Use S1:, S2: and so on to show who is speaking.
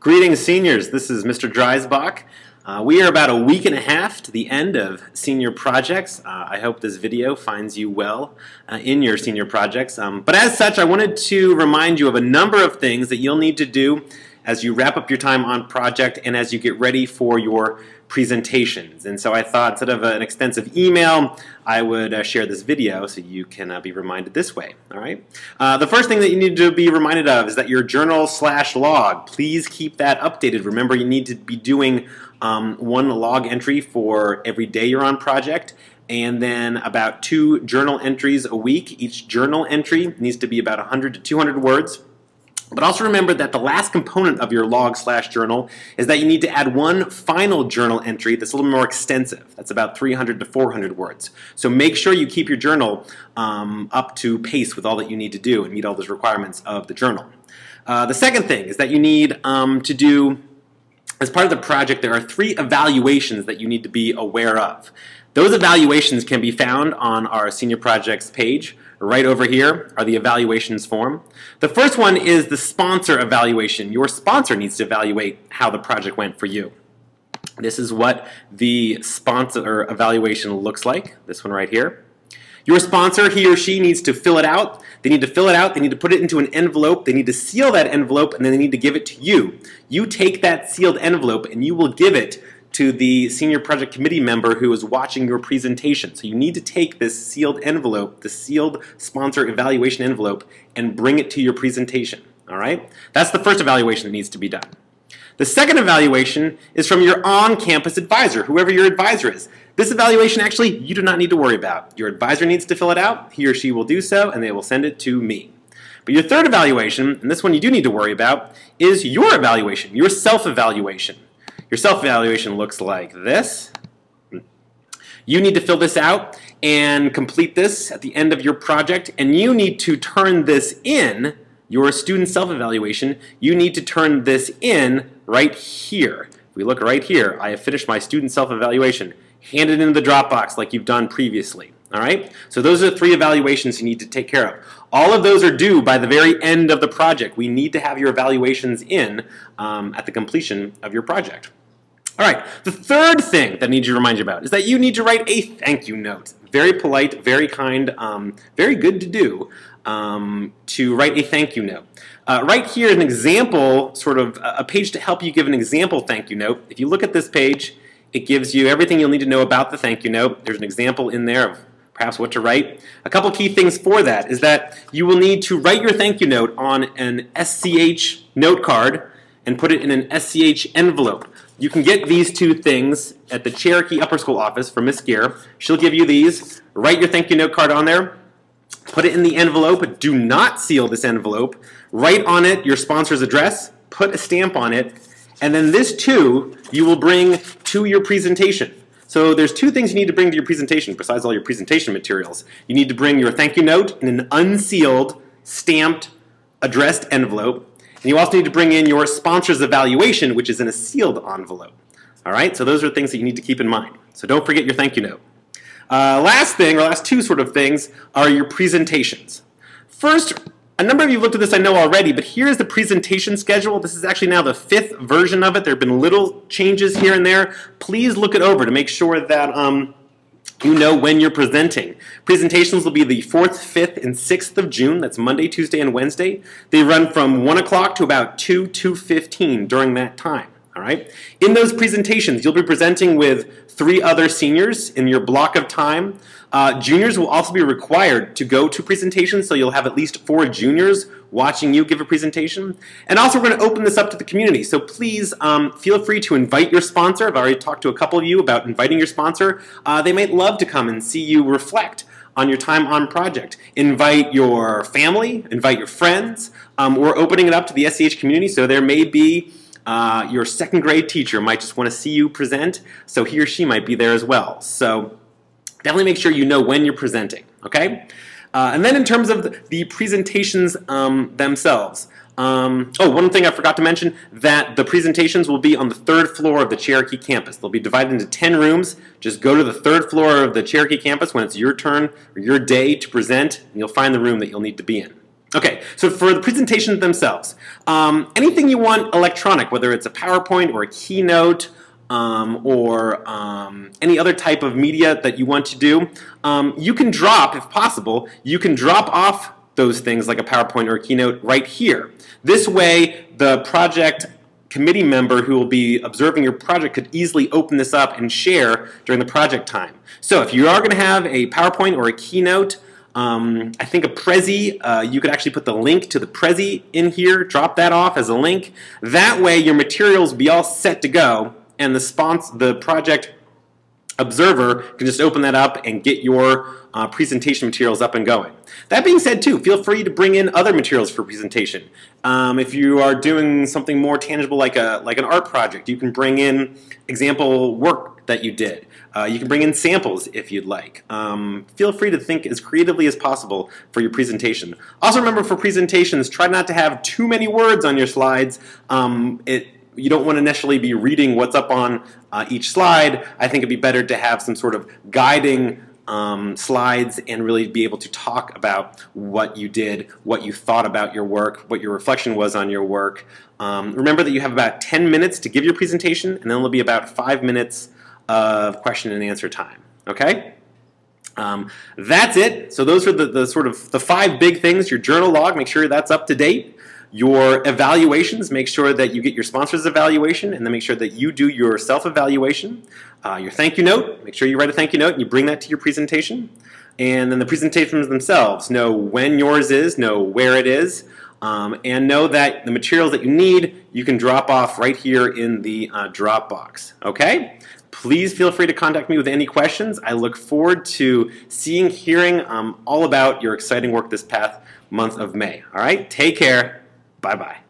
S1: Greetings, seniors. This is Mr. Dreisbach. We are about a week and a half to the end of senior projects. I hope this video finds you well in your senior projects. But as such, I wanted to remind you of a number of things that you'll need to do as you wrap up your time on project and as you get ready for your presentations. And so I thought, instead of an extensive email, I would share this video so you can be reminded this way. All right. The first thing that you need to be reminded of is that your journal/log, please keep that updated. Remember, you need to be doing one log entry for every day you're on project, and then about 2 journal entries a week. Each journal entry needs to be about 100 to 200 words. But also remember that the last component of your log/journal is that you need to add one final journal entry that's a little more extensive. That's about 300 to 400 words. So make sure you keep your journal up to pace with all that you need to do and meet all those requirements of the journal. The second thing is that you need to do, as part of the project, there are 3 evaluations that you need to be aware of. Those evaluations can be found on our senior projects page. Right over here are the evaluations form. The first one is the sponsor evaluation. Your sponsor needs to evaluate how the project went for you. This is what the sponsor evaluation looks like, this one right here. Your sponsor, he or she, needs to fill it out. They need to fill it out, they need to put it into an envelope, they need to seal that envelope, and then they need to give it to you. You take that sealed envelope and you will give it to the senior project committee member who is watching your presentation. So you need to take this sealed envelope, the sealed sponsor evaluation envelope, and bring it to your presentation. All right? That's the first evaluation that needs to be done. The second evaluation is from your on-campus advisor, whoever your advisor is. This evaluation, actually, you do not need to worry about. Your advisor needs to fill it out. He or she will do so, and they will send it to me. But your third evaluation, and this one you do need to worry about, is your evaluation, your self-evaluation. Your self-evaluation looks like this. You need to fill this out and complete this at the end of your project, and you need to turn this in, your student self-evaluation, you need to turn this in right here. If we look right here, I have finished my student self-evaluation. Hand it into the Dropbox like you've done previously. All right? So those are the 3 evaluations you need to take care of. All of those are due by the very end of the project. We need to have your evaluations in at the completion of your project. All right, the third thing that I need to remind you about is that you need to write a thank you note. Very polite, very kind, very good to do to write a thank you note. Right here is an example, sort of a page to help you give an example thank you note. If you look at this page, it gives you everything you'll need to know about the thank you note. There's an example in there of perhaps what to write. A couple key things for that is that you will need to write your thank you note on an SCH note card and put it in an SCH envelope. You can get these 2 things at the Cherokee Upper School office from Miss Gear. She'll give you these. Write your thank you note card on there. Put it in the envelope. Do not seal this envelope. Write on it your sponsor's address. Put a stamp on it. And then this, too, you will bring to your presentation. So there's 2 things you need to bring to your presentation besides all your presentation materials. You need to bring your thank you note in an unsealed, stamped, addressed envelope. And you also need to bring in your sponsor's evaluation, which is in a sealed envelope. All right, so those are things that you need to keep in mind. So don't forget your thank you note. Last 2 sort of things are your presentations. First, a number of you looked at this, I know already, but here's the presentation schedule. This is actually now the 5th version of it. There have been little changes here and there. Please look it over to make sure that you know when you're presenting. Presentations will be the 4th, 5th, and 6th of June. That's Monday, Tuesday, and Wednesday. They run from 1 o'clock to about 2:15 during that time. All right? In those presentations, you'll be presenting with 3 other seniors in your block of time. Juniors will also be required to go to presentations, so you'll have at least 4 juniors watching you give a presentation. And also, we're going to open this up to the community, so please feel free to invite your sponsor. I've already talked to a couple of you about inviting your sponsor. They might love to come and see you reflect on your time on project. Invite your family, invite your friends. We're opening it up to the SCH community, so there may be your 2nd grade teacher might just want to see you present, so he or she might be there as well. So definitely make sure you know when you're presenting, okay? And then in terms of the presentations themselves, one thing I forgot to mention, that the presentations will be on the 3rd floor of the Cherokee campus. They'll be divided into 10 rooms. Just go to the 3rd floor of the Cherokee campus when it's your turn or your day to present, and you'll find the room that you'll need to be in. Okay, so for the presentations themselves, anything you want electronic, whether it's a PowerPoint or a keynote or any other type of media that you want to do, you can drop, if possible, you can drop off those things like a PowerPoint or a keynote right here. This way, the project committee member who will be observing your project could easily open this up and share during the project time. So if you are going to have a PowerPoint or a keynote, I think a Prezi, you could actually put the link to the Prezi in here, drop that off as a link. That way your materials will be all set to go, and the project observer can just open that up and get your presentation materials up and going. That being said too, feel free to bring in other materials for presentation. If you are doing something more tangible like an art project, you can bring in example work that you did. You can bring in samples if you'd like. Feel free to think as creatively as possible for your presentation. Also remember, for presentations, try not to have too many words on your slides. You don't want to necessarily be reading what's up on each slide. I think it'd be better to have some sort of guiding slides and really be able to talk about what you did, what you thought about your work, what your reflection was on your work. Remember that you have about 10 minutes to give your presentation, and then there'll be about 5 minutes of question and answer time. Okay? That's it. So those are the sort of the 5 big things. Your journal log, make sure that's up to date. Your evaluations, make sure that you get your sponsor's evaluation, and then make sure that you do your self-evaluation. Your thank you note, make sure you write a thank you note and you bring that to your presentation. And then the presentations themselves, know when yours is, know where it is, and know that the materials that you need, you can drop off right here in the Dropbox. Okay? Please feel free to contact me with any questions. I look forward to hearing all about your exciting work this past month of May. All right? Take care. Bye-bye.